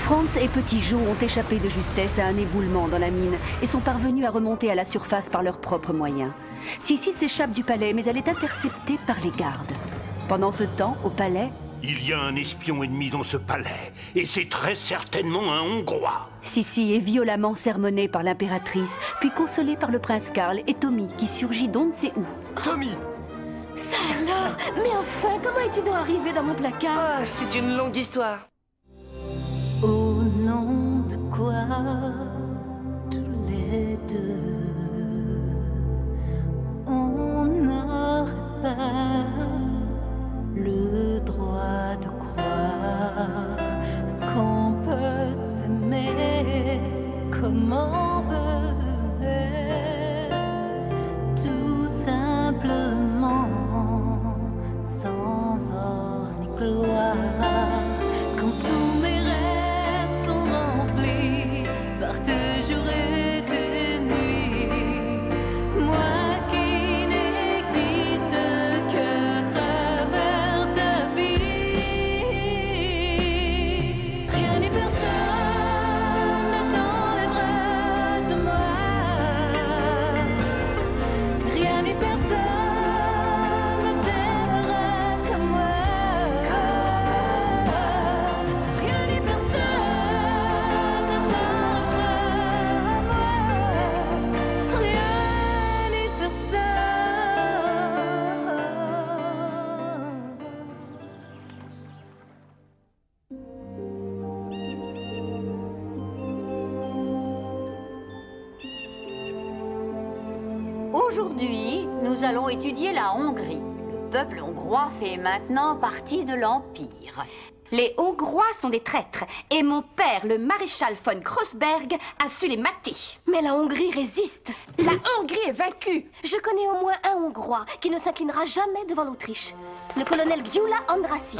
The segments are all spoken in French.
Franz et Petit Joe ont échappé de justesse à un éboulement dans la mine et sont parvenus à remonter à la surface par leurs propres moyens. Sissi s'échappe du palais, mais elle est interceptée par les gardes. Pendant ce temps, au palais... Il y a un espion ennemi dans ce palais, et c'est très certainement un Hongrois. Sissi est violemment sermonnée par l'impératrice, puis consolée par le prince Karl et Tommy, qui surgit d'on ne sait où. Tommy! Ça alors? Mais enfin, comment es-tu donc arrivé dans mon placard? Ah, c'est une longue histoire. Au nom de quoi, tous les deux, on n'aurait pas le droit de croire qu'on peut s'aimer comme on veut, tout simplement, sans or ni gloire. Quand tous mes rêves sont remplis par tes jours et tes nuits, moi qui n'existe qu'à travers ta vie, rien ni personne ne t'enlèvera de moi, rien ni personne ne t'aimera comme moi, rien ni personne ne t'arrachera à moi, rien ni personne. Aujourd'hui, nous allons étudier la Hongrie. Le peuple hongrois fait maintenant partie de l'Empire. Les Hongrois sont des traîtres, et mon père, le maréchal von Kreuzberg, a su les mater. Mais la Hongrie résiste. La Hongrie est vaincue. Je connais au moins un Hongrois qui ne s'inclinera jamais devant l'Autriche. Le colonel Gyula Andrassy.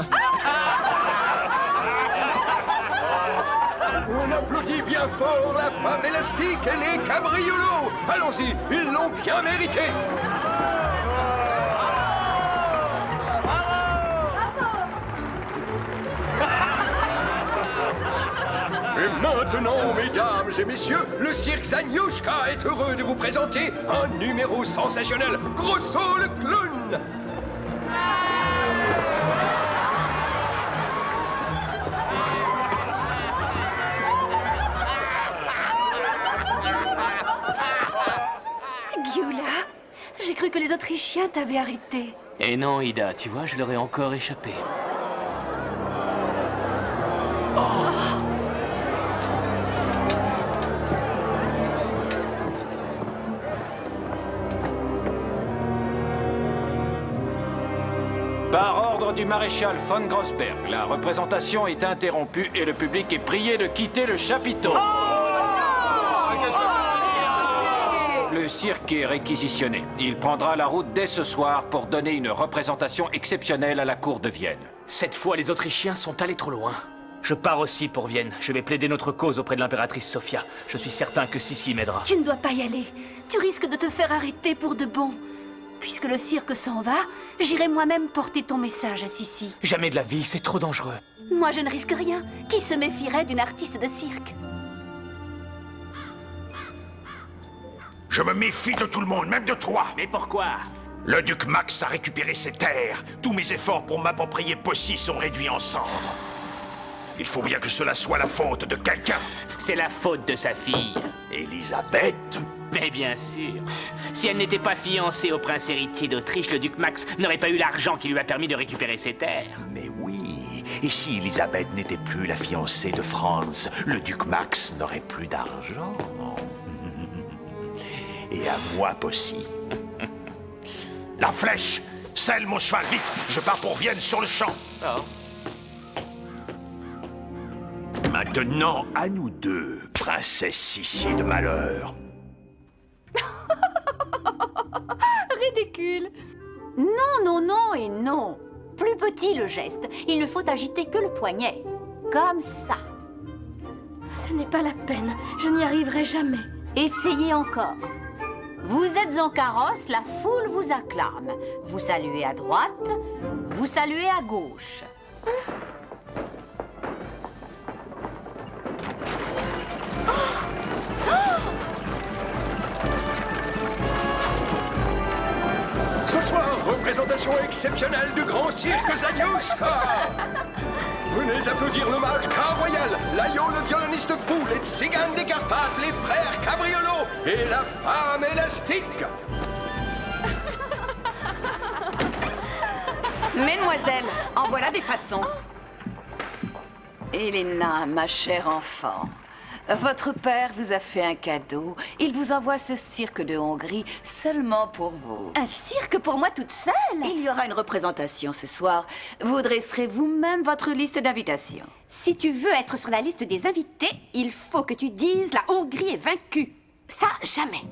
On applaudit bien fort la femme élastique et les cabriolos. Allons-y, ils l'ont bien mérité. Et maintenant, mesdames et messieurs, le cirque Zaniouchka est heureux de vous présenter un numéro sensationnel, Grosso le clown. Gyula, j'ai cru que les Autrichiens t'avaient arrêté. Et non, Ida, tu vois, je leur ai encore échappé. Par ordre du maréchal von Grossberg, la représentation est interrompue et le public est prié de quitter le chapiteau. Le cirque est réquisitionné. Il prendra la route dès ce soir pour donner une représentation exceptionnelle à la cour de Vienne. Cette fois, les Autrichiens sont allés trop loin. Je pars aussi pour Vienne. Je vais plaider notre cause auprès de l'impératrice Sofia. Je suis certain que Sissi m'aidera. Tu ne dois pas y aller. Tu risques de te faire arrêter pour de bon. Puisque le cirque s'en va, j'irai moi-même porter ton message à Sissi. Jamais de la vie, c'est trop dangereux. Moi, je ne risque rien. Qui se méfierait d'une artiste de cirque? Je me méfie de tout le monde, même de toi. Mais pourquoi? Le duc Max a récupéré ses terres. Tous mes efforts pour m'approprier Possy sont réduits en cendres. Il faut bien que cela soit la faute de quelqu'un. C'est la faute de sa fille. Elisabeth? Mais bien sûr. Si elle n'était pas fiancée au prince héritier d'Autriche, le duc Max n'aurait pas eu l'argent qui lui a permis de récupérer ses terres. Mais oui. Et si Elisabeth n'était plus la fiancée de Franz, le duc Max n'aurait plus d'argent. Et à moi, Possy. La flèche! Selle mon cheval, vite! Je pars pour Vienne sur le champ. Oh. Maintenant, à nous deux, princesse Sissi de malheur. Ridicule. Non, non, non et non. Plus petit le geste. Il ne faut agiter que le poignet. Comme ça. Ce n'est pas la peine. Je n'y arriverai jamais. Essayez encore. Vous êtes en carrosse, la foule vous acclame. Vous saluez à droite, vous saluez à gauche. représentation exceptionnelle du grand cirque Zaniushka. Venez applaudir l'hommage car royal, Layo le violoniste fou, les tziganes des Carpates, les frères Cabriolo et la femme élastique. Mesdemoiselles, en voilà des façons. Elena, ma chère enfant, votre père vous a fait un cadeau. Il vous envoie ce cirque de Hongrie seulement pour vous. Un cirque pour moi toute seule? Il y aura une représentation ce soir. Vous dresserez vous-même votre liste d'invitations. Si tu veux être sur la liste des invités, il faut que tu dises la Hongrie est vaincue. Ça, jamais.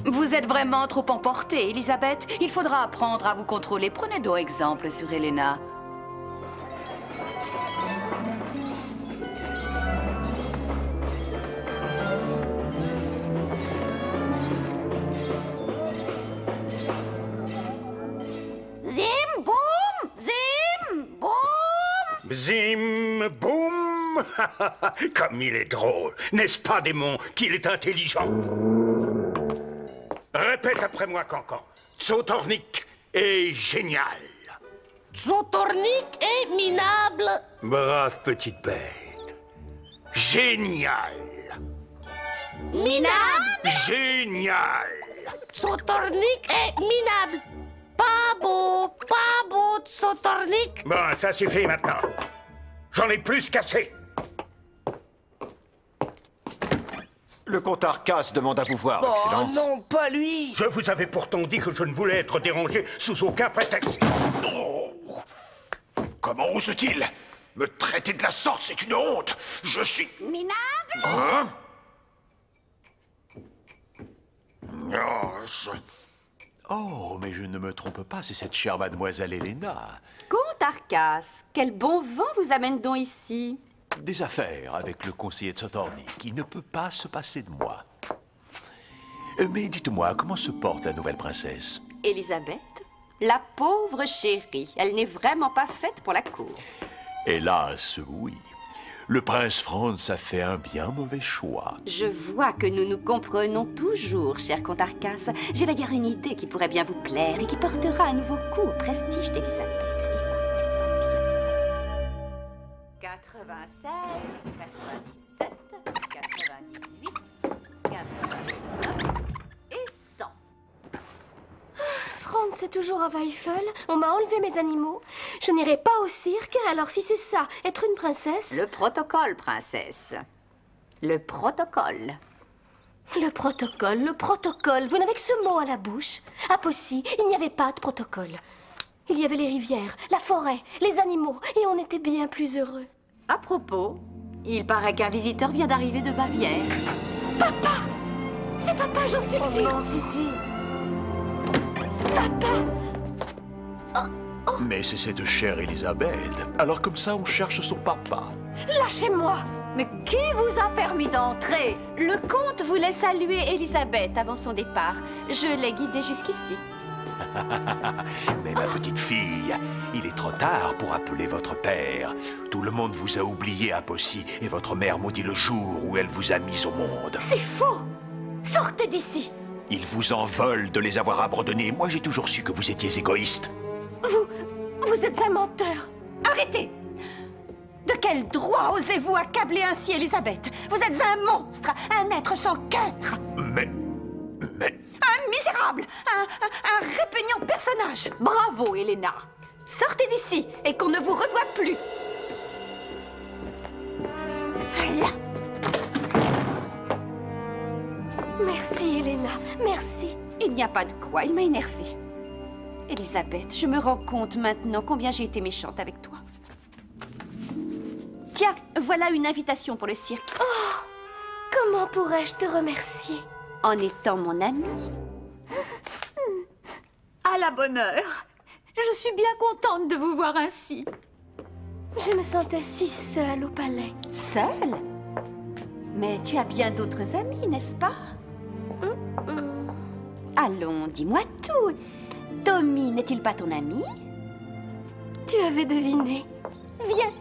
Vous êtes vraiment trop emportée, Elisabeth. Il faudra apprendre à vous contrôler. Prenez donc exemple sur Elena. Zim, boum! Zim, boum! Bzim, boum. Comme il est drôle, n'est-ce pas, démon, qu'il est intelligent? Répète après moi, Cancan. Zotornik est génial. Zotornik est minable. Brave petite bête. Génial. Minable? Génial. Zotornik est minable. Pas beau, Zotornik. Bon, ça suffit maintenant. J'en ai plus qu'assez. Le comte Arcas demande à vous voir, Excellence. Oh non, pas lui! Je vous avais pourtant dit que je ne voulais être dérangé sous aucun prétexte. Oh. Comment ose-t-il me traiter de la sorte? C'est une honte. Je suis... Minable? Hein? Non, Oh, mais je ne me trompe pas, c'est cette chère mademoiselle Elena. Comte Arcas, quel bon vent vous amène donc ici? Des affaires avec le conseiller de Zotornik. Il ne peut pas se passer de moi. Mais dites-moi, comment se porte la nouvelle princesse? Elisabeth, la pauvre chérie, elle n'est vraiment pas faite pour la cour. Hélas, oui. Le prince Franz a fait un bien mauvais choix. Je vois que nous nous comprenons toujours, cher comte Arcas. J'ai d'ailleurs une idée qui pourrait bien vous plaire et qui portera un nouveau coup au prestige d'Elisabeth. 96, 97, 98, 99 et 100. Franz est toujours à Weifel. On m'a enlevé mes animaux. Je n'irai pas au cirque. Alors si c'est ça, être une princesse... Le protocole, princesse. Le protocole. Le protocole. Vous n'avez que ce mot à la bouche. À Poissy, il n'y avait pas de protocole. Il y avait les rivières, la forêt, les animaux, et on était bien plus heureux. À propos, il paraît qu'un visiteur vient d'arriver de Bavière. Papa! C'est papa, j'en suis Oh sûre. non, si. Papa! Mais c'est cette chère Elisabeth. Alors comme ça, on cherche son papa. Lâchez-moi! Mais qui vous a permis d'entrer? Le comte voulait saluer Elisabeth avant son départ. Je l'ai guidée jusqu'ici. Mais ma petite fille, il est trop tard pour appeler votre père. Tout le monde vous a oublié à Poissy et votre mère maudit le jour où elle vous a mis au monde. C'est faux! Sortez d'ici! Ils vous en veulent de les avoir abandonnés. Moi, j'ai toujours su que vous étiez égoïste. Vous êtes un menteur! Arrêtez! De quel droit osez-vous accabler ainsi Elisabeth? Vous êtes un monstre, un être sans cœur! Mais... Un misérable! Un répugnant personnage! Bravo, Elena. Sortez d'ici et qu'on ne vous revoie plus! Merci, Elena, merci. Il n'y a pas de quoi, il m'a énervée. Elisabeth, je me rends compte maintenant combien j'ai été méchante avec toi. Tiens, voilà une invitation pour le cirque. Oh! Comment pourrais-je te remercier? En étant mon amie. À la bonne heure. Je suis bien contente de vous voir ainsi. Je me sentais si seule au palais. Seule? Mais tu as bien d'autres amis, n'est-ce pas? Allons, dis-moi tout. Tommy n'est-il pas ton ami? Tu avais deviné. Viens,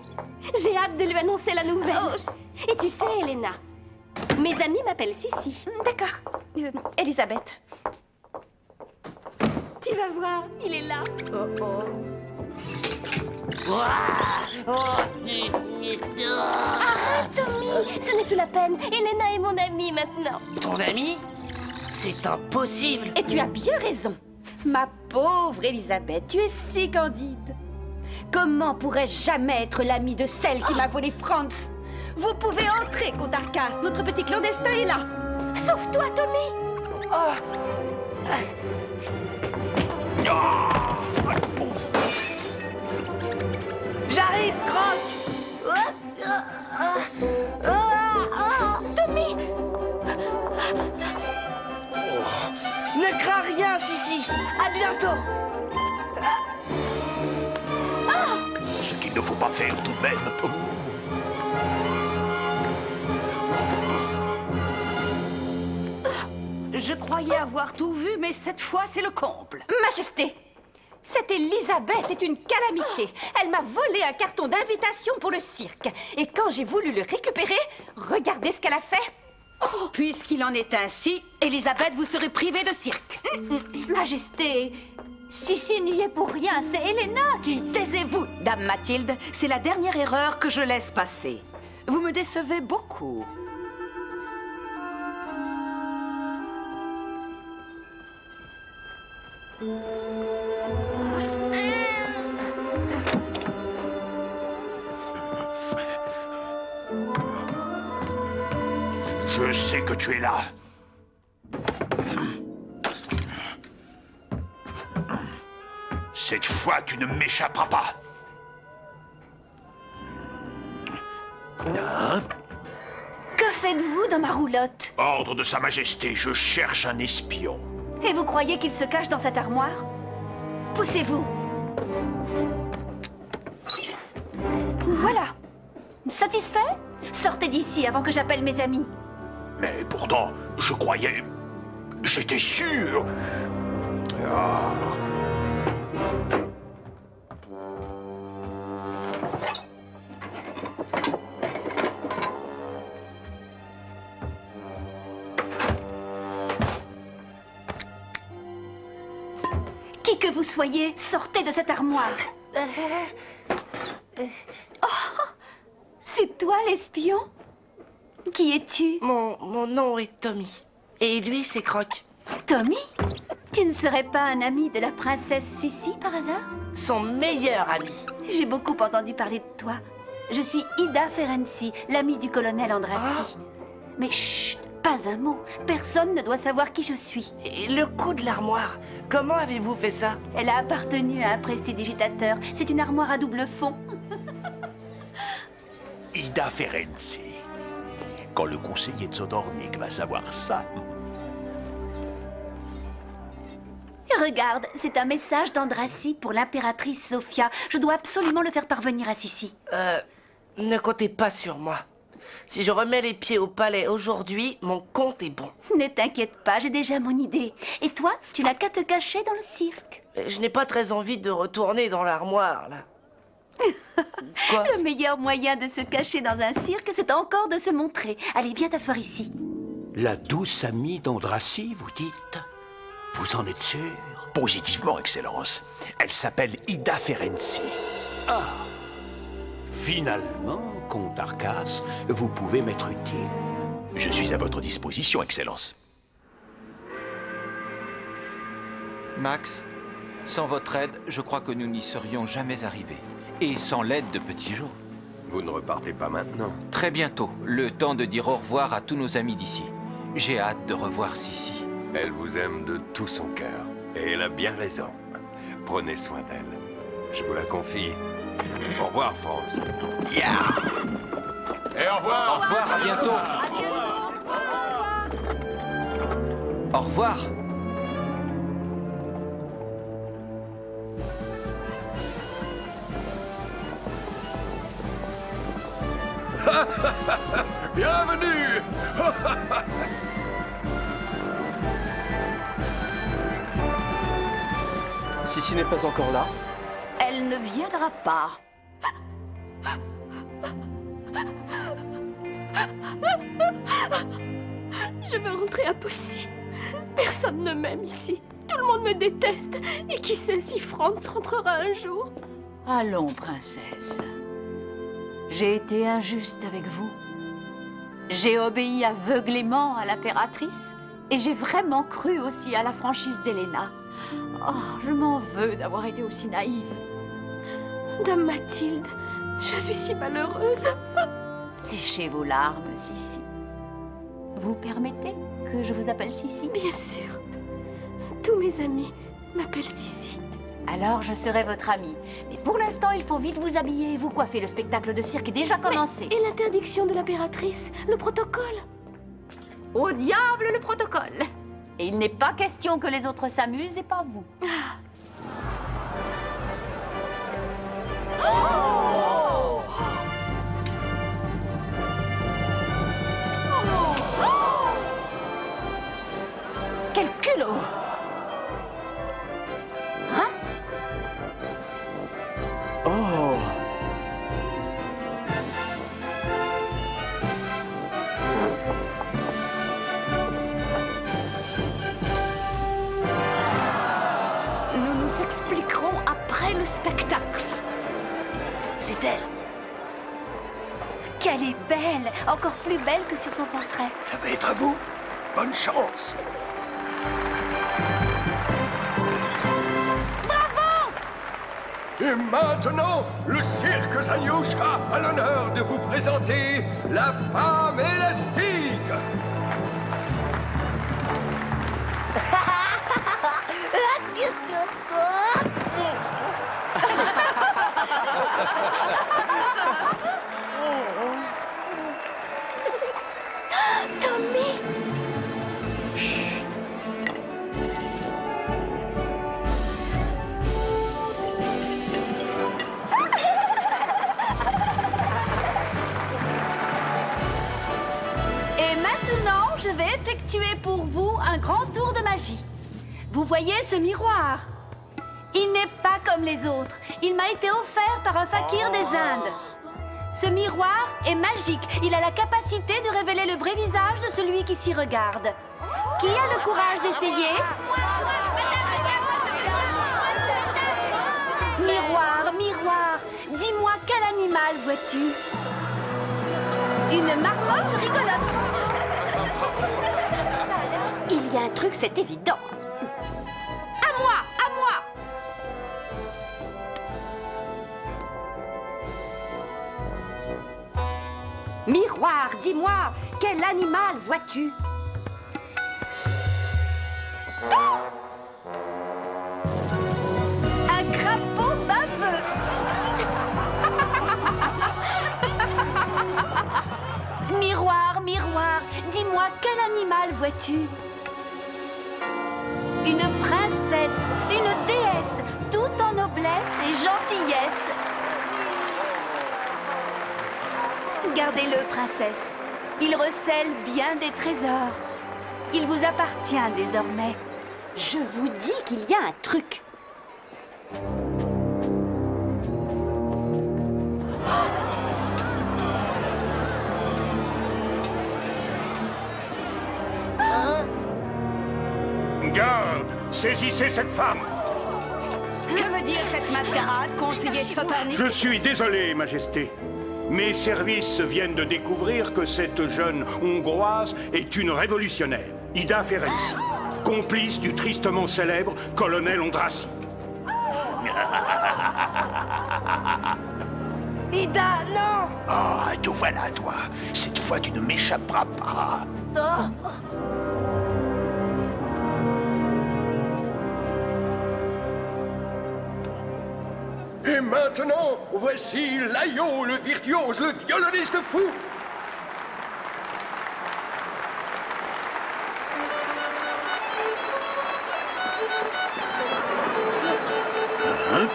j'ai hâte de lui annoncer la nouvelle. Et tu sais, Elena, mes amis m'appellent Sissi. D'accord. Elisabeth. Tu vas voir, il est là. Arrête, Tommy, ce n'est plus la peine. Elena est mon amie maintenant. Ton ami? C'est impossible. Et tu as bien raison. Ma pauvre Elisabeth, tu es si candide. Comment pourrais-je jamais être l'amie de celle qui m'a volé Franz? Vous pouvez entrer, comte Arcas. Notre petit clandestin est là. Sauve-toi, Tommy. J'arrive, Croc. Tommy. Ne crains rien, Sissi. À bientôt. Ce qu'il ne faut pas faire tout de même. Je croyais avoir tout vu, mais cette fois, c'est le comble. Majesté, cette Elisabeth est une calamité. Elle m'a volé un carton d'invitation pour le cirque. Et quand j'ai voulu le récupérer, regardez ce qu'elle a fait. Puisqu'il en est ainsi, Elisabeth, vous serez privée de cirque. Majesté, Sissi n'y est pour rien, c'est Elena qui... Taisez-vous, Dame Mathilde. C'est la dernière erreur que je laisse passer. Vous me décevez beaucoup. Je sais que tu es là. Cette fois, tu ne m'échapperas pas. Que faites-vous dans ma roulotte? Ordre de Sa Majesté, je cherche un espion. Et vous croyez qu'il se cache dans cette armoire? Poussez-vous. Voilà. Satisfait? Sortez d'ici avant que j'appelle mes amis. Mais pourtant, je croyais... J'étais sûr... Ah. Qui que vous soyez, sortez de cette armoire. Oh, c'est toi l'espion? Qui es-tu? Mon nom est Tommy. Et lui, c'est Croc. Tommy? Tu ne serais pas un ami de la princesse Sissi, par hasard? Son meilleur ami. J'ai beaucoup entendu parler de toi. Je suis Ida Ferenczi, l'amie du colonel Andrassi. Mais chut, pas un mot. Personne ne doit savoir qui je suis. Et le coup de l'armoire, comment avez-vous fait ça? Elle a appartenu à un prestidigitateur. C'est une armoire à double fond. Ida Ferenczi. Quand le conseiller de Zodornik va savoir ça... Regarde, c'est un message d'Andrassi pour l'impératrice Sophia. Je dois absolument le faire parvenir à Sissi. Ne comptez pas sur moi. Si je remets les pieds au palais aujourd'hui, mon compte est bon. Ne t'inquiète pas, j'ai déjà mon idée. Et toi, tu n'as qu'à te cacher dans le cirque. Je n'ai pas très envie de retourner dans l'armoire, là. Quoi? Le meilleur moyen de se cacher dans un cirque, c'est encore de se montrer. Allez, viens t'asseoir ici. La douce amie d'Andrassi, vous dites? Vous en êtes sûr? Positivement, Excellence. Elle s'appelle Ida Ferenczi. Ah! Finalement, comte Arcas, vous pouvez m'être utile. Je suis à votre disposition, Excellence. Max, sans votre aide, je crois que nous n'y serions jamais arrivés. Et sans l'aide de Petit Joe. Vous ne repartez pas maintenant. Très bientôt, le temps de dire au revoir à tous nos amis d'ici. J'ai hâte de revoir Sissi. Elle vous aime de tout son cœur. Et elle a bien raison. Prenez soin d'elle. Je vous la confie. Au revoir, Franz. Yeah! Et au revoir! Au revoir, à bientôt. À bientôt. Au revoir. Au revoir. Bienvenue! Sissi n'est pas encore là. Elle ne viendra pas. Je veux rentrer à Poissy. Personne ne m'aime ici. Tout le monde me déteste. Et qui sait si Franz rentrera un jour? Allons, princesse. J'ai été injuste avec vous. J'ai obéi aveuglément à l'impératrice et j'ai vraiment cru aussi à la franchise d'Helena. Oh, je m'en veux d'avoir été aussi naïve. Dame Mathilde, je suis si malheureuse. Séchez vos larmes, Sissi. Vous permettez que je vous appelle Sissi? Bien sûr. Tous mes amis m'appellent Sissi. Alors je serai votre amie. Mais pour l'instant, il faut vite vous habiller et vous coiffer. Le spectacle de cirque est déjà commencé. Et l'interdiction de l'impératrice? Le protocole? Au diable le protocole! Et il n'est pas question que les autres s'amusent et pas vous. Oh! Quel culot! Hein? Oh! Nous nous expliquerons après le spectacle. C'est elle. Qu'elle est belle, encore plus belle que sur son portrait. Ça va être à vous. Bonne chance. Et maintenant, le cirque Zaniouchka a l'honneur de vous présenter la femme élastique. Tommy! Et maintenant, je vais effectuer pour vous un grand tour de magie. Vous voyez ce miroir? Il n'est pas comme les autres. Il m'a été offert par un fakir des Indes. Ce miroir est magique. Il a la capacité de révéler le vrai visage de celui qui s'y regarde. Qui a le courage d'essayer? Miroir, miroir, dis-moi quel animal vois-tu? Une marmotte rigolote. Il y a un truc, c'est évident. À moi, à moi. Miroir, dis-moi, quel animal vois-tu? Un crapaud baveux. Miroir, miroir, dis-moi quel animal vois-tu? Une princesse, une déesse, tout en noblesse et gentillesse. Gardez-le, princesse. Il recèle bien des trésors. Il vous appartient désormais. Je vous dis qu'il y a un truc. Garde! Saisissez cette femme! Que veut dire cette mascarade, conseiller de Saturnique? Je suis désolé, Majesté. Mes services viennent de découvrir que cette jeune Hongroise est une révolutionnaire, Ida Ferenc, complice du tristement célèbre colonel Ondrassi. Ida, non! Ah, te voilà, toi. Cette fois, tu ne m'échapperas pas. Oh. Et maintenant, voici Layo, le virtuose, le violoniste fou. Hein?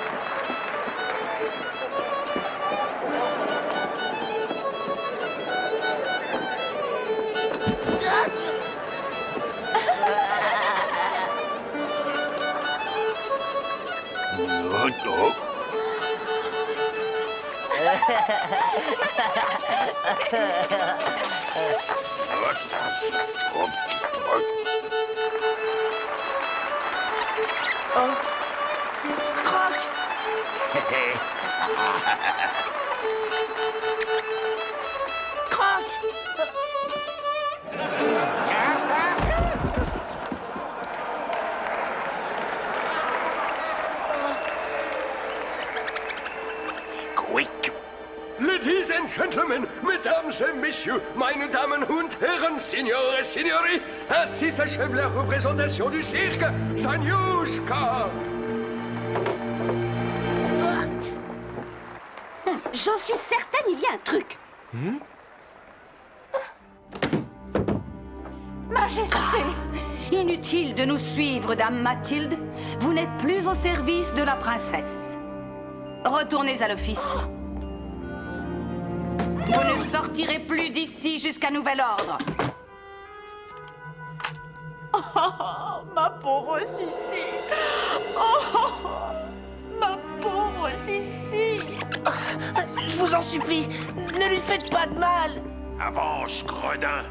Oh, oh. Quick! Ladies and gentlemen, mesdames et messieurs, meine Damen und Herren, signore et signori, ainsi s'achève la représentation du cirque Zaniushka. J'en suis certaine, il y a un truc. Majesté! Inutile de nous suivre, Dame Mathilde. Vous n'êtes plus au service de la princesse. Retournez à l'office. Vous ne sortirez plus d'ici jusqu'à nouvel ordre. Oh, ma pauvre Sissi. Oh, ma pauvre Sissi. Je vous en supplie, ne lui faites pas de mal. Avance, gredin!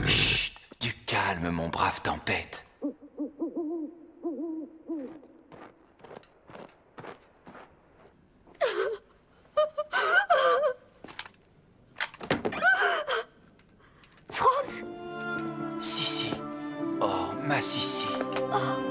Chut, du calme, mon brave Tempête. Franz! Sissi. Oh, ma Sissi. Oh.